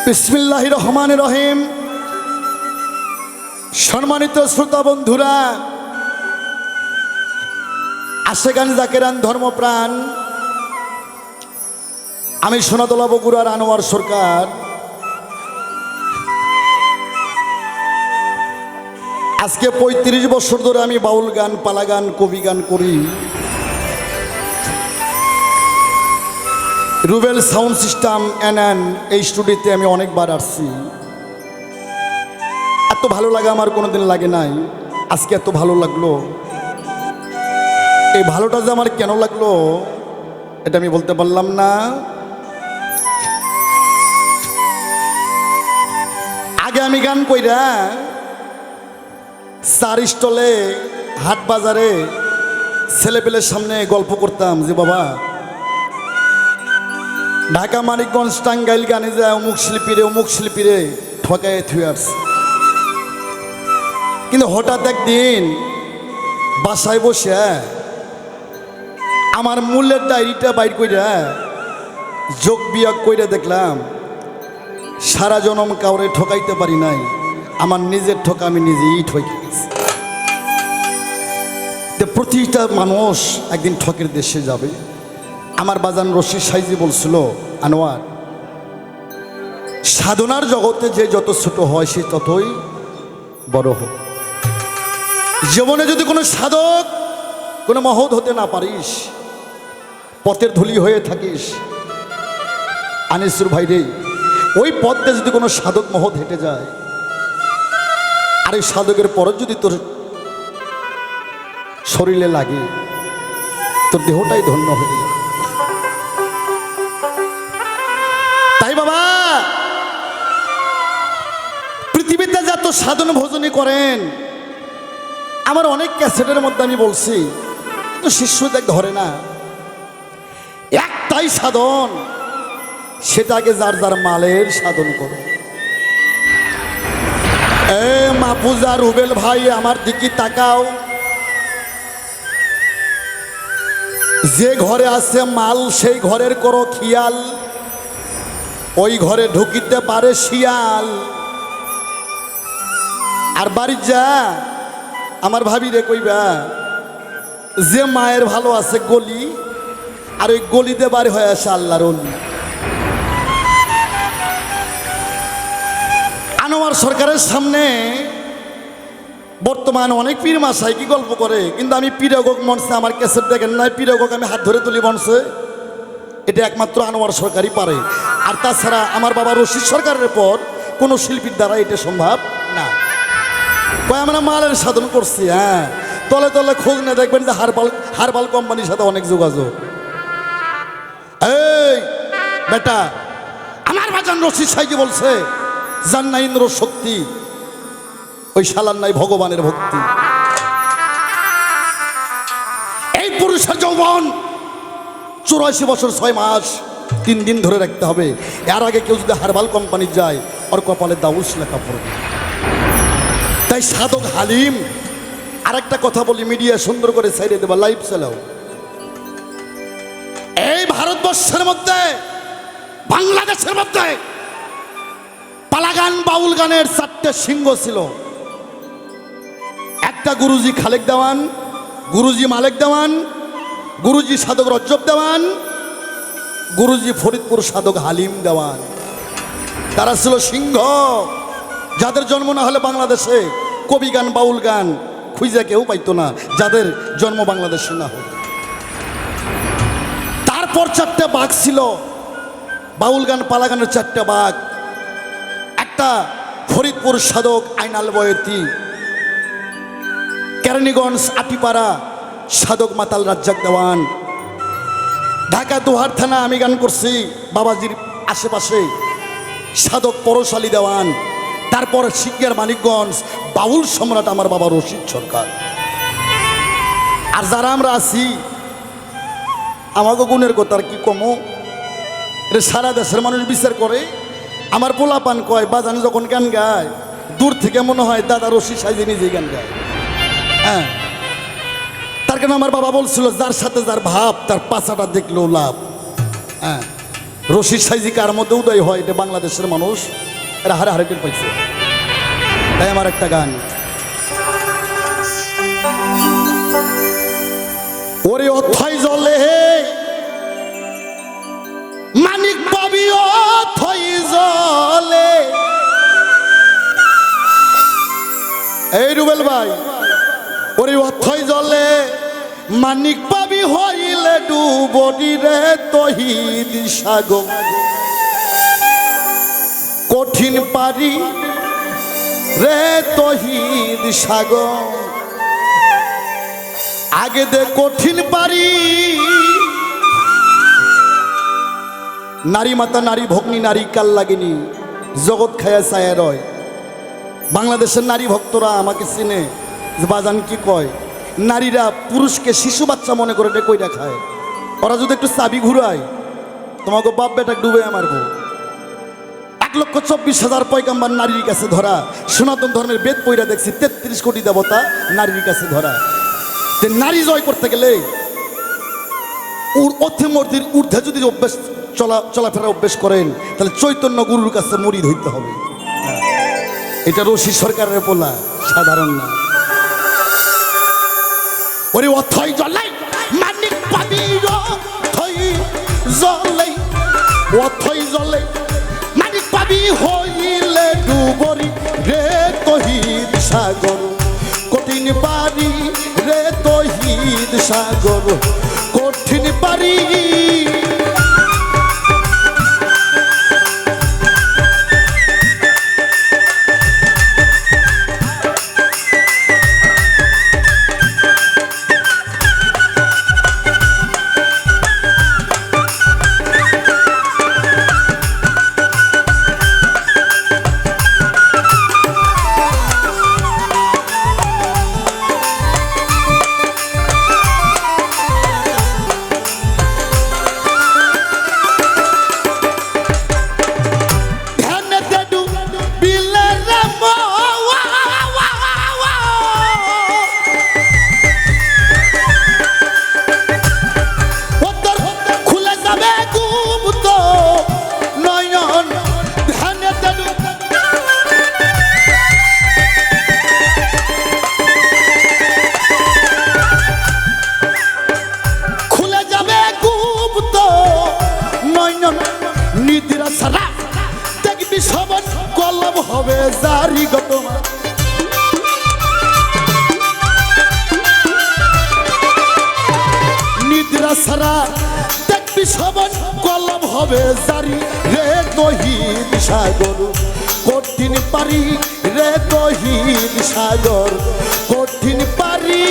বিসমিল্লাহির রহমানির রহিম। সম্মানিত শ্রোতা বন্ধুরা, আশেকান জাকেরান ধর্মপ্রাণ, আমি সোনাতলা বগুড়ার আনোয়ার সরকার। আজকে ৩৫ বছর ধরে আমি বাউল গান, পালা গান, কবি গান করি। রুবেল সাউন্ড সিস্টেম এনএন এই স্টুডিওতে আমি অনেকবার আসছি। এত ভালো লাগে আমার কোনোদিন লাগে নাই, আজকে এত ভালো লাগলো। এই ভালোটা যে আমার কেন লাগলো এটা আমি বলতে পারলাম না। আগে আমি গান কইরা চার স্টলে, হাট বাজারে ছেলেপেলের সামনে গল্প করতাম যে বাবা ঢাকা, মানিকগঞ্জ, টাঙ্গাইল গানে যায় অমুক শিল্পীরে ঠকায় থুয়ে আসছে। কিন্তু হঠাৎ একদিন বাসায় বসে আমার মূল্যের ডায়েরিটা বাইর কইরা যোগ বিয়োগ কইরা দেখলাম সারা জনম কাউরে ঠকাইতে পারি নাই, আমার নিজের ঠকা আমি নিজেই ঠকে গেছি। প্রতিটা মানুষ একদিন ঠকের দেশে যাবে। আমার বাজান রশিদ সাইজি বলছিল, আনোয়ার, সাধনার জগতে যে যত ছোট হয় সে ততই বড় হোক। জীবনে যদি কোনো সাধক, কোনো মহৎ হতে না পারিস, পথের ধুলি হয়ে থাকিস, আনিসুর ভাই রে, ওই পথে যদি কোনো সাধক মহৎ হেঁটে যায় আর এই সাধকের পর যদি তোর শরীরে লাগে, তোর দেহটাই ধন্য হয়ে যায়। তাই বাবা, পৃথিবীতে যত সাধন ভজনী করেন, আমার অনেক ক্যাসেটের মধ্যে আমি বলছি, কিন্তু শিষ্য দেখ ধরে না। একটাই সাধন, সেটাকে যার যার মালের সাধন করো। এ মাহফুজা, রুবেল ভাই, আমার দিকে তাকাও। যে ঘরে আছে মাল সেই ঘরের করো খেয়াল, ওই ঘরে ঢুকিতে পারে শিয়াল। আর বাড়ি যা আমার ভাবি রে কইবা, যে মায়ের ভালো আছে গলি, আর ওই গলিতে বাড়ি হয়ে আসে আল্লাহর অলি। আনোয়ার সরকারের সামনে বর্তমান অনেক পীর মাসাই কি গল্প করে, কিন্তু আমি পীরগক মঞ্চে আমার ক্যাসেট দেখেন নাই, পীরগক আমি হাত ধরে তুলি মঞ্চে, এটা একমাত্র আনোয়ার সরকারই পারে। আর তাছাড়া আমার বাবা রশিদ সরকারের পর কোনো শিল্পীর দ্বারা এটা সম্ভব না। কয় আমরা মালের সাধন করছি। হ্যাঁ, তলে তলে খোঁজ নিয়ে দেখবেন যে হারবাল কোম্পানির সাথে অনেক যোগাযোগ। এই বেটা, আমার বাজান রশিদ সাইজি বলছে, যার নাই ইন্দ্র শক্তি, ওই শালার নাই ভগবানের ভক্তি। এই পুরুষের যৌবন 84 বছর 6 মাস 3 দিন ধরে রাখতে হবে। এর আগে কেউ যদি হারবাল কোম্পানি যায়, ওর কপালে দাউস লেখা পড়বে। তাই সাধক হালিম। আর একটা কথা বলি, মিডিয়া সুন্দর করে ছাইড়ে দেবা, লাইভ চালাও। এই ভারতবর্ষের মধ্যে, বাংলাদেশের মধ্যে পালা গান, বাউল গানের 4টে সিংহ ছিল। একটা গুরুজি খালেক দেওয়ান, গুরুজি মালেক দেওয়ান, গুরুজি সাধক রজ্জব দেওয়ান, গুরুজি ফরিদপুর সাধক হালিম দেওয়ান। তারা ছিল সিংহ, যাদের জন্ম না হলে বাংলাদেশে কবি গান, বাউল গান খুঁজে কেউ পাইতো না, যাদের জন্ম বাংলাদেশে না হতো। তারপর 4টে বাঘ ছিল, বাউল গান, পালা গানের 4টে বাঘ। একটা ফরিদপুর সাধক আইনাল বয়তি, কেরানীগঞ্জ আটিপাড়া সাধক মাতাল রাজ্জাক দেওয়ান, ঢাকা দোহার থানা আমি গান করছি বাবাজির আশেপাশে সাধক পরশালী দেওয়ান। তারপর সিঙ্গার মানিকগঞ্জ বাউল সম্রাট আমার বাবা রশিদ সরকার। আর যারা আমরা আছি, আমাকে গুণের কথা আর কি কমো, এটা সারা দেশের মানুষ বিচার করে। আমার পোলাপান কয়, বাজান যখন গান গায় দূর থেকে মনে হয় দাদা রশিদ সাইজি নিজেই গান গায়। হ্যাঁ, তার কারণে আমার বাবা বলছিল, যার সাথে যার ভাব তার পাছাটা দেখলেও লাভ। হ্যাঁ, রশিদ সাইজি কার মধ্যে উদয় হয় এটা বাংলাদেশের মানুষ এরা হারে হারে টের পাইছে। তাই আমার একটা গান, ওরে অথই জলে মানিক পাবি অথই জলে। এই রুবেল ভাই, ওরে অথই জলে মানিক পাবি হইলে ডুবনি রে তহিদ সাগর। কঠিন পারি রে তহিদ সাগর, আগে দে কঠিন পারি। নারী মাতা নারী ভগ্নী নারী কাল লাগেনি, জগৎ খায়া ছায়া রয়। বাংলাদেশের নারী ভক্তরা আমাকে চিনে যে বাজান কি কয়, নারীরা পুরুষকে শিশু বাচ্চা মনে করে কইরা খায়। ওরা যদি একটু চাবি ঘুরায় তোমাকে বাপ বেটা ডুবে মারবো। 1,24,000 পয়গাম্বার নারীর কাছে ধরা। সনাতন ধর্মের বেদ পইরা দেখছি 33 কোটি দেবতা নারীর কাছে ধরা। নারী জয় করতে গেলে অথিমূর্তির ঊর্ধ্বে যদি অভ্যাস চলাফেরা অভ্যাস করেন তাহলে চৈতন্য গুরুর কাছে মুরিদ হইতে হবে। এটা রশি সরকারের বলা, সাধারণ না। ওরে অথই জলাই মানিক পাবি অথই জলাই, অথই জলাই মানিক পাবি হইলে ডুবরি রে তহিদ সাগর। কঠিন পারি রে তহিদ সাগর, কঠিন পারি। নিদ্রা সারা দেখবি সবার কলম হবে জারি গত। নিদ্রা সারা দেখবি সবার কলম হবে জারি রে তহিদ সাগর। কঠিন পারি রে তহিদ সাগর, কঠিন পারি।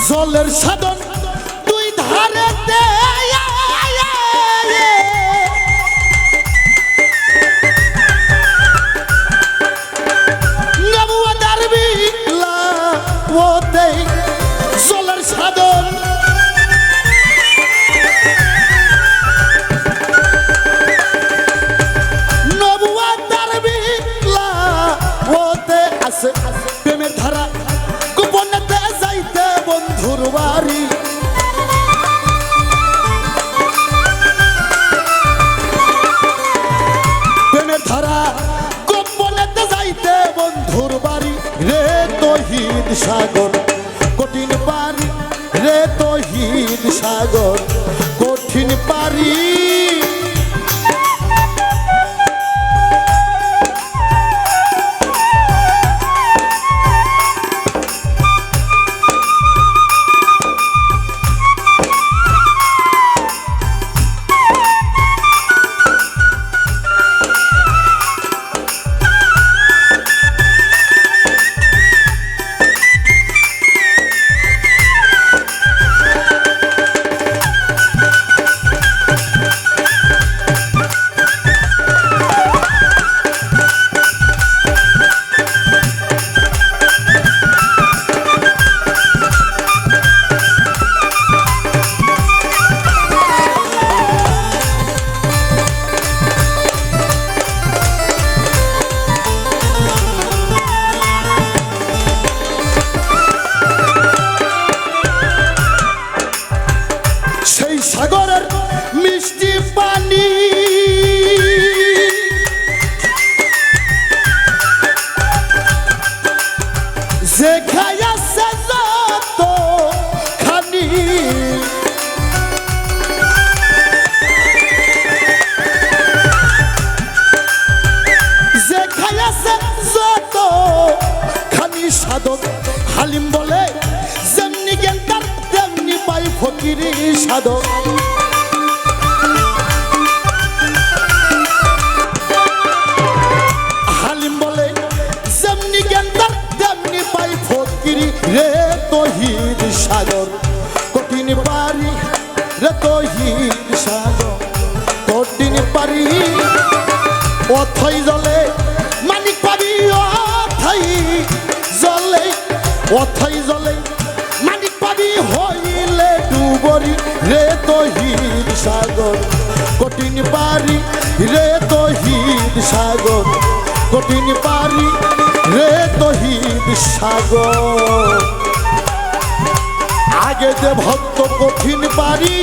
জলের সাধন দুই ধারেতে, জলের সাধন নবুয়া দারবি লাওতে আছে। প্রেমের ধারা গোপনেতে যাইতে বন্ধুর বাড়ি, প্রেমের ধারা গোপনেতে যাইতে বন্ধুর বাড়ি রে তহিদ সাগর। কঠিন পারি রে তহিদ সাগর, কঠিন পারি। আছে যত খানি সাধক হালিম বলে যেমনি জ্ঞান তার তেমনি পাই ফকিরি সাধক হালিম বলে যেমনি জ্ঞান তার তেমনি পাই ফকিরি রে তহিদ সাগর কঠিন পারি রে তহিদ সাগর কঠিন পারি অথই জলে মানিক পাবি অথই জলে অথই জলে মানিক পাবি হইলে ডুবরি রে তহিদ সাগর কঠিন পারি রে তহিদ সাগর কঠিন পারি রে তহিদ সাগর আগে যে ভক্ত কঠিন পারি